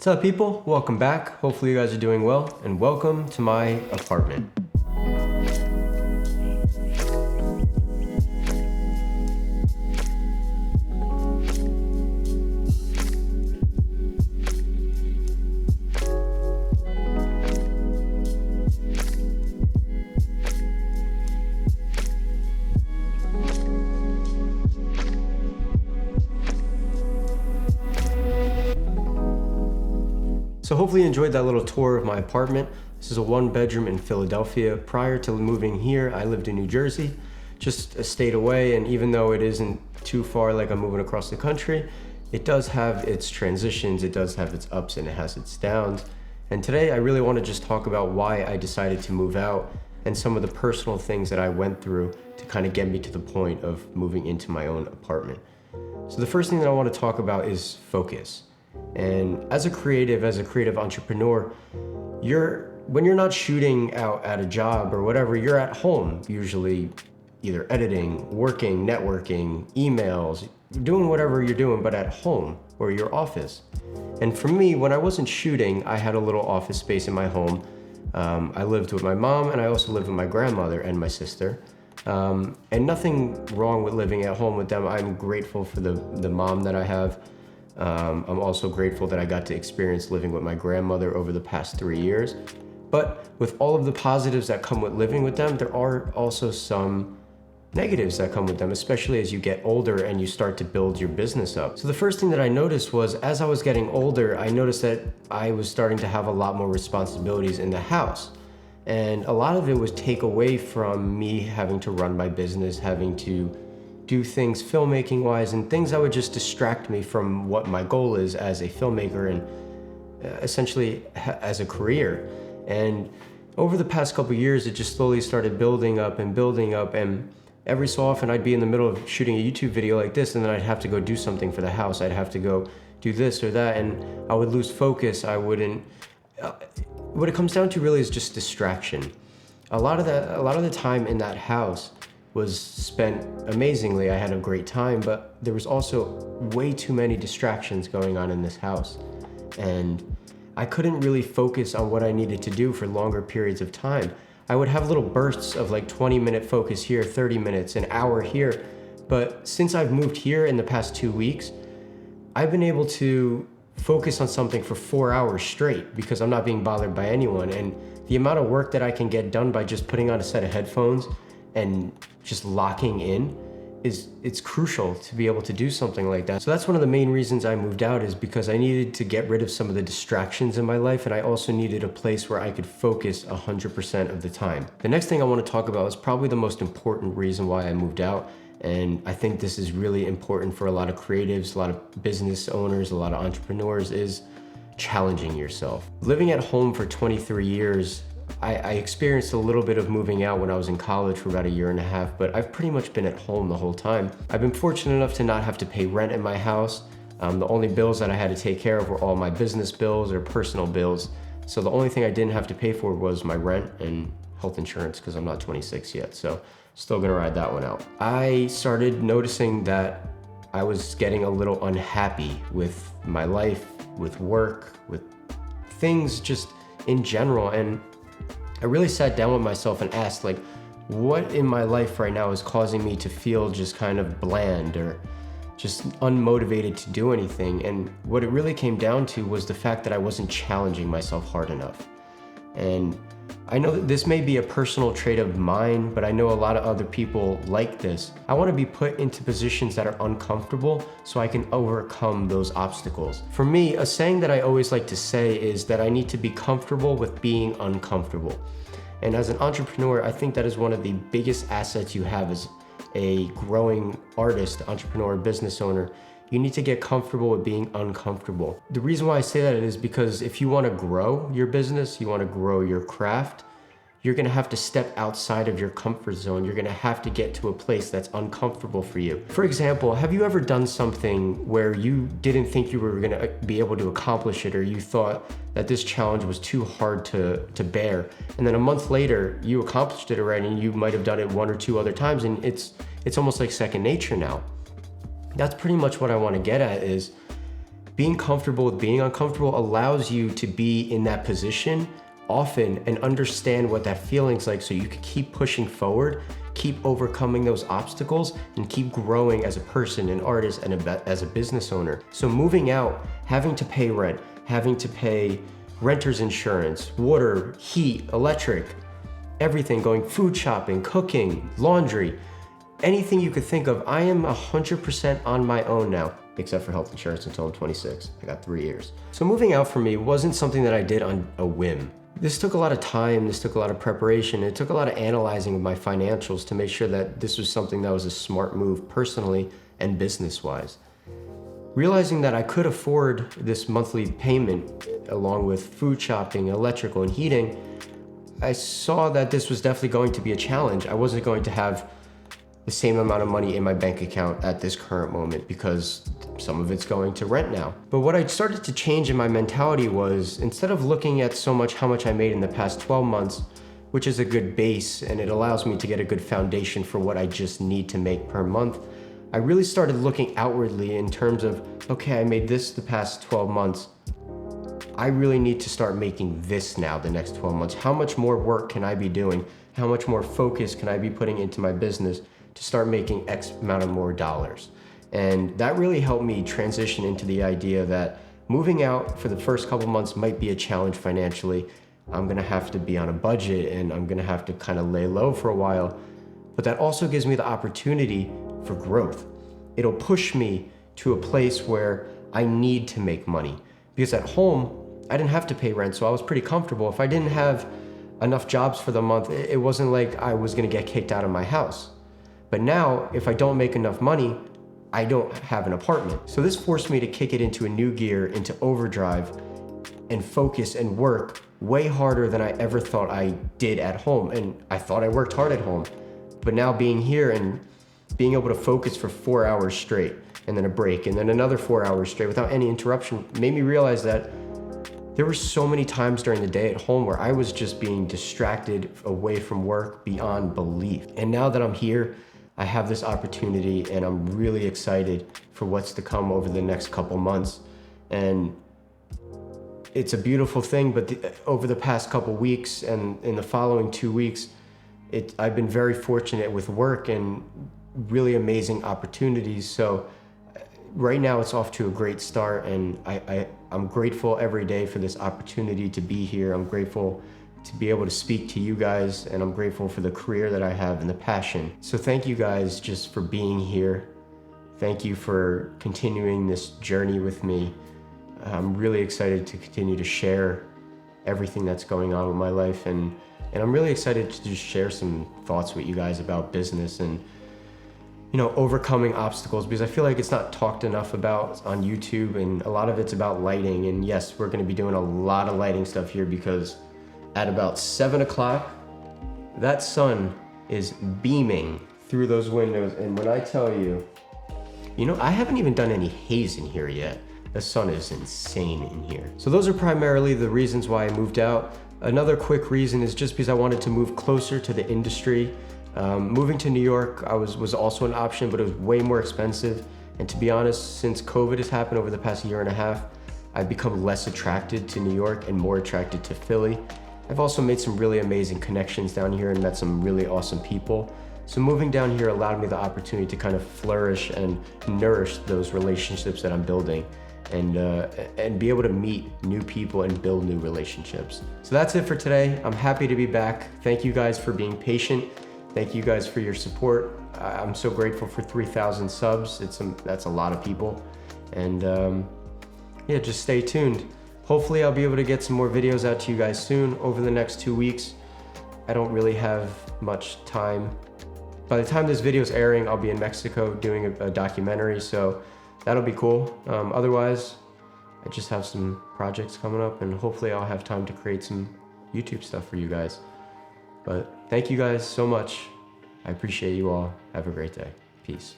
What's up, people? Welcome back. Hopefully you guys are doing well, and welcome to my apartment. So hopefully you enjoyed that little tour of my apartment. This is a 1-bedroom in Philadelphia. Prior to moving here, I lived in New Jersey, just a state away, and even though it isn't too far like I'm moving across the country, it does have its transitions, it does have its ups, and it has its downs. And today I really want to just talk about why I decided to move out and some of the personal things that I went through to kind of get me to the point of moving into my own apartment. So the first thing that I want to talk about is focus. And as a creative entrepreneur, when you're not shooting out at a job or whatever, you're at home, usually either editing, working, networking, emails, doing whatever you're doing, but at home or your office. And for me, when I wasn't shooting, I had a little office space in my home. I lived with my mom, and I also lived with my grandmother and my sister. And nothing wrong with living at home with them. I'm grateful for the mom that I have. I'm also grateful that I got to experience living with my grandmother over the past 3 years. But with all of the positives that come with living with them, there are also some negatives that come with them, especially as you get older and you start to build your business up. So the first thing that I noticed was, as I was getting older, I noticed that I was starting to have a lot more responsibilities in the house. And a lot of it was take away from me having to run my business, having to do things filmmaking wise, and things that would just distract me from what my goal is as a filmmaker and essentially as a career. And over the past couple of years, it just slowly started building up, and every so often I'd be in the middle of shooting a YouTube video like this, and then I'd have to go do something for the house. I'd have to go do this or that, and I would lose focus. What it comes down to really is just distraction. A lot of the time in that house was spent amazingly. I had a great time, but there was also way too many distractions going on in this house. And I couldn't really focus on what I needed to do for longer periods of time. I would have little bursts of like 20-minute focus here, 30 minutes, an hour here. But since I've moved here in the past 2 weeks, I've been able to focus on something for 4 hours straight because I'm not being bothered by anyone. And the amount of work that I can get done by just putting on a set of headphones and just locking in it's crucial to be able to do something like that. So that's one of the main reasons I moved out, is because I needed to get rid of some of the distractions in my life, and I also needed a place where I could focus 100% of the time. The next thing I want to talk about is probably the most important reason why I moved out, and I think this is really important for a lot of creatives, a lot of business owners, a lot of entrepreneurs, is challenging yourself. Living at home for 23 years, I experienced a little bit of moving out when I was in college for about 1.5 years, but I've pretty much been at home the whole time. I've been fortunate enough to not have to pay rent in my house. The only bills that I had to take care of were all my business bills or personal bills. So the only thing I didn't have to pay for was my rent and health insurance, because I'm not 26 yet, so still gonna ride that one out. I started noticing that I was getting a little unhappy with my life, with work, with things just in general, and I really sat down with myself and asked, like, what in my life right now is causing me to feel just kind of bland or just unmotivated to do anything? And what it really came down to was the fact that I wasn't challenging myself hard enough. And I know that this may be a personal trait of mine, but I know a lot of other people like this. I want to be put into positions that are uncomfortable so I can overcome those obstacles. For me, a saying that I always like to say is that I need to be comfortable with being uncomfortable. And as an entrepreneur, I think that is one of the biggest assets you have as a growing artist, entrepreneur, business owner. You need to get comfortable with being uncomfortable. The reason why I say that is because if you want to grow your business, you want to grow your craft, you're going to have to step outside of your comfort zone. You're going to have to get to a place that's uncomfortable for you. For example, have you ever done something where you didn't think you were going to be able to accomplish it, or you thought that this challenge was too hard to bear, and then a month later you accomplished it already, and you might have done it 1 or 2 other times, and it's almost like second nature now? That's pretty much what I want to get at, is Being comfortable with being uncomfortable allows you to be in that position often and understand what that feeling's like, so you can keep pushing forward, keep overcoming those obstacles, and keep growing as a person, an artist, and as a business owner. So moving out, having to pay rent, having to pay renter's insurance, water, heat, electric, everything, going food shopping, cooking, laundry, anything you could think of, I am 100% on my own now, except for health insurance until I'm 26. I got 3 years. So moving out for me wasn't something that I did on a whim. This took a lot of time, this took a lot of preparation, it took a lot of analyzing of my financials to make sure that this was something that was a smart move personally and business-wise. Realizing that I could afford this monthly payment along with food shopping, electrical, and heating, I saw that this was definitely going to be a challenge. I wasn't going to have the same amount of money in my bank account at this current moment because some of it's going to rent now. But what I started to change in my mentality was, instead of looking at so much how much I made in the past 12 months, which is a good base and it allows me to get a good foundation for what I just need to make per month, I really started looking outwardly in terms of, okay, I made this the past 12 months. I really need to start making this now the next 12 months. How much more work can I be doing? How much more focus can I be putting into my business to start making X amount of more dollars? And that really helped me transition into the idea that moving out for the first couple months might be a challenge financially. I'm gonna have to be on a budget and I'm gonna have to kind of lay low for a while. But that also gives me the opportunity for growth. It'll push me to a place where I need to make money. Because at home, I didn't have to pay rent, so I was pretty comfortable. If I didn't have enough jobs for the month, it wasn't like I was gonna get kicked out of my house. But now, if I don't make enough money, I don't have an apartment. So this forced me to kick it into a new gear, into overdrive, and focus and work way harder than I ever thought I did at home. And I thought I worked hard at home. But now being here and being able to focus for 4 hours straight, and then a break, and then another 4 hours straight without any interruption, made me realize that there were so many times during the day at home where I was just being distracted away from work beyond belief. And now that I'm here, I have this opportunity and I'm really excited for what's to come over the next couple months. And it's a beautiful thing, but over the past couple weeks and in the following 2 weeks, I've been very fortunate with work and really amazing opportunities. So right now it's off to a great start, and I'm grateful every day for this opportunity to be here. I'm grateful to be able to speak to you guys, and I'm grateful for the career that I have and the passion. So thank you guys just for being here. Thank you for continuing this journey with me. I'm really excited to continue to share everything that's going on with my life, and I'm really excited to just share some thoughts with you guys about business and, you know, overcoming obstacles, because I feel like it's not talked enough about on YouTube, and a lot of it's about lighting. And yes, we're gonna be doing a lot of lighting stuff here, because at about 7 o'clock, that sun is beaming through those windows. And when I tell you, you know, I haven't even done any haze in here yet. The sun is insane in here. So those are primarily the reasons why I moved out. Another quick reason is just because I wanted to move closer to the industry. Moving to New York was also an option, but it was way more expensive. And to be honest, since COVID has happened over the past year and a half, I've become less attracted to New York and more attracted to Philly. I've also made some really amazing connections down here and met some really awesome people. So moving down here allowed me the opportunity to kind of flourish and nourish those relationships that I'm building, and be able to meet new people and build new relationships. So that's it for today. I'm happy to be back. Thank you guys for being patient. Thank you guys for your support. I'm so grateful for 3,000 subs. That's a lot of people. And yeah, just stay tuned. Hopefully I'll be able to get some more videos out to you guys soon over the next 2 weeks. I don't really have much time. By the time this video is airing, I'll be in Mexico doing a documentary, so that'll be cool. Otherwise, I just have some projects coming up, and hopefully I'll have time to create some YouTube stuff for you guys. But thank you guys so much. I appreciate you all. Have a great day. Peace.